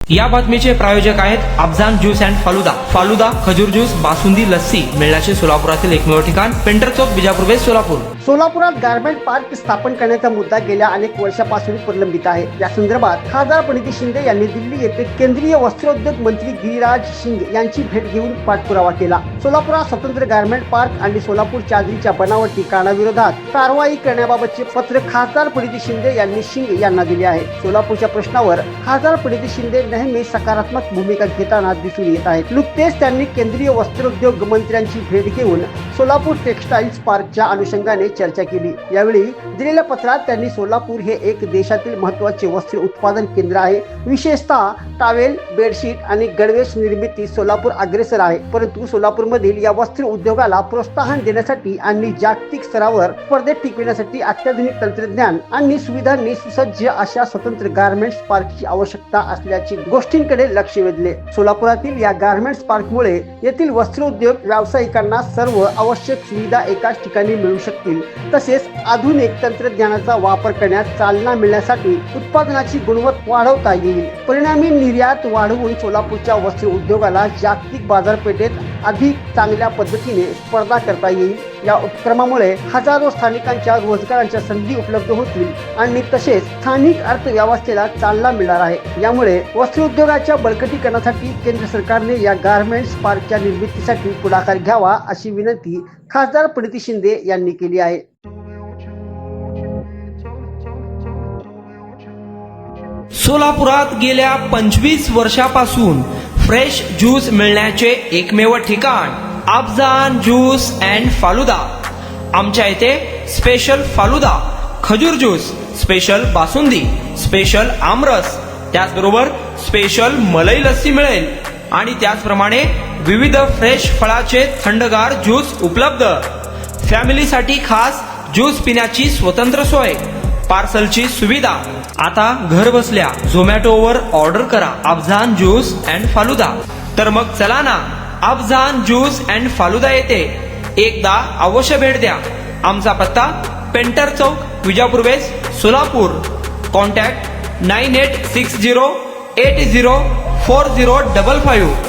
या बातमीचे प्रायोजक आहेत अफजान ज्यूस अँड फालुदा। फालुदा, खजूर ज्यूस, बासुंदी, लस्सी मिळण्याचे सोलापुरातील एकमेव ठिकाण पेंटर चौक, बिजापूर वेस्ट, सोलापूर। सोलापुरात गारमेंट पार्क स्थापन करण्याचा मुद्दा गेल्या अनेक वर्षापासून प्रलंबित आहे। या संदर्भात खासदार प्रणिती शिंदे यांनी दिल्ली येथे केंद्रीय वस्त्रोद्योग मंत्री गिरिराज सिंग यांची भेट घेऊन पाठपुरावा केला। सोलापुरात स्वतंत्र गारमेंट पार्क आणि सोलापूर चादरीच्या बनावटी कानाविरोधात कारवाई करण्याबाबतचे पत्र खासदार प्रणिती शिंदे यांनी सिंग यांना दिले आहे। सोलापूरच्या प्रश्नावर खासदार प्रणिती शिंदे नेहमी सकारात्मक भूमिका घेताना दिसून येत आहेत। नुकतेच त्यांनी केंद्रीय वस्त्रोद्योग मंत्र्यांची भेट घेऊन सोलापूर टेक्सटाईल्स पार्कच्या अनुषंगाने चर्चा केली। यावेळी दिलेल्या पत्रात त्यांनी सोलापूर हे एक देशातील महत्त्वाचे वस्त्र उत्पादन केंद्र आहे। विशेषतः टावेल, बेडशीट आणि गणवेश निर्मिती सोलापूर अग्रेसर आहे, परंतु सोलापूरमधील या वस्त्र उद्योगाला प्रोत्साहन देण्यासाठी आणि जागतिक स्तरावर स्पर्धेत टिकविण्यासाठी अत्याधुनिक तंत्रज्ञान आणि सुविधांनी सुसज्ज अशा स्वतंत्र गारमेंट्स पार्कची आवश्यकता असल्याची गोष्टींकडे लक्ष वेधले। सोलापुरातील या गारमेंट्स पार्कमुळे येथील वस्त्रोद्योग व्यावसायिकांना सर्व आवश्यक सुविधा एकाच ठिकाणी मिळू शकतील, तसेच आधुनिक तंत्रज्ञानाचा वापर करण्यास चालना मिळण्यासाठी उत्पादनाची गुणवत्ता वाढवता येईल। परिणामी निर्यात वाढवून सोलापूरच्या वस्त्र उद्योगाला जागतिक बाजारपेठेत अधिक चांगल्या पद्धतीने स्पर्धा करता येईल। या उपक्रमामुळे हजारो स्थानिकांच्या रोजगाराच्या संधी उपलब्ध होतील आणि तसेच स्थानिक अर्थव्यवस्थेला चालना मिळणार आहे। यामुळे वस्त्रोद्योगाच्या बळकटीकरणासाठी केंद्र सरकारने या गारमेंट्स पार्कच्या निर्मितीसाठी पुढाकार घ्यावा अशी विनंती खासदार प्रणिती शिंदे यांनी केली आहे। सोलापुरात गेल्या 25 वर्षापासून फ्रेश ज्यूस मिळण्याचे एकमेव ठिकाण अफजान ज्यूस अँड फालुदा। आमच्या इथे स्पेशल फालुदा, खजूर ज्यूस, स्पेशल बासुंदी, स्पेशल आमरस, त्याचबरोबर स्पेशल मलाई लस्सी मिळेल आणि त्याचप्रमाणे विविध फ्रेश फळाचे थंडगार ज्यूस उपलब्ध। फॅमिलीसाठी खास ज्यूस पिण्याची स्वतंत्र सोय, पार्सलची सुविधा। आता घर बसल्या झोमॅटोवर ऑर्डर करा अफजान ज्यूस अँड फालुदा। तर मग चला ना अफजान ज्यूस अँड फालुदा येथे एकदा अवश्य भेट द्या। आमचा पत्ता पेंटर चौक, बिजापूर वेस्ट, सोलापूर। कॉन्टॅक्ट 9860804055।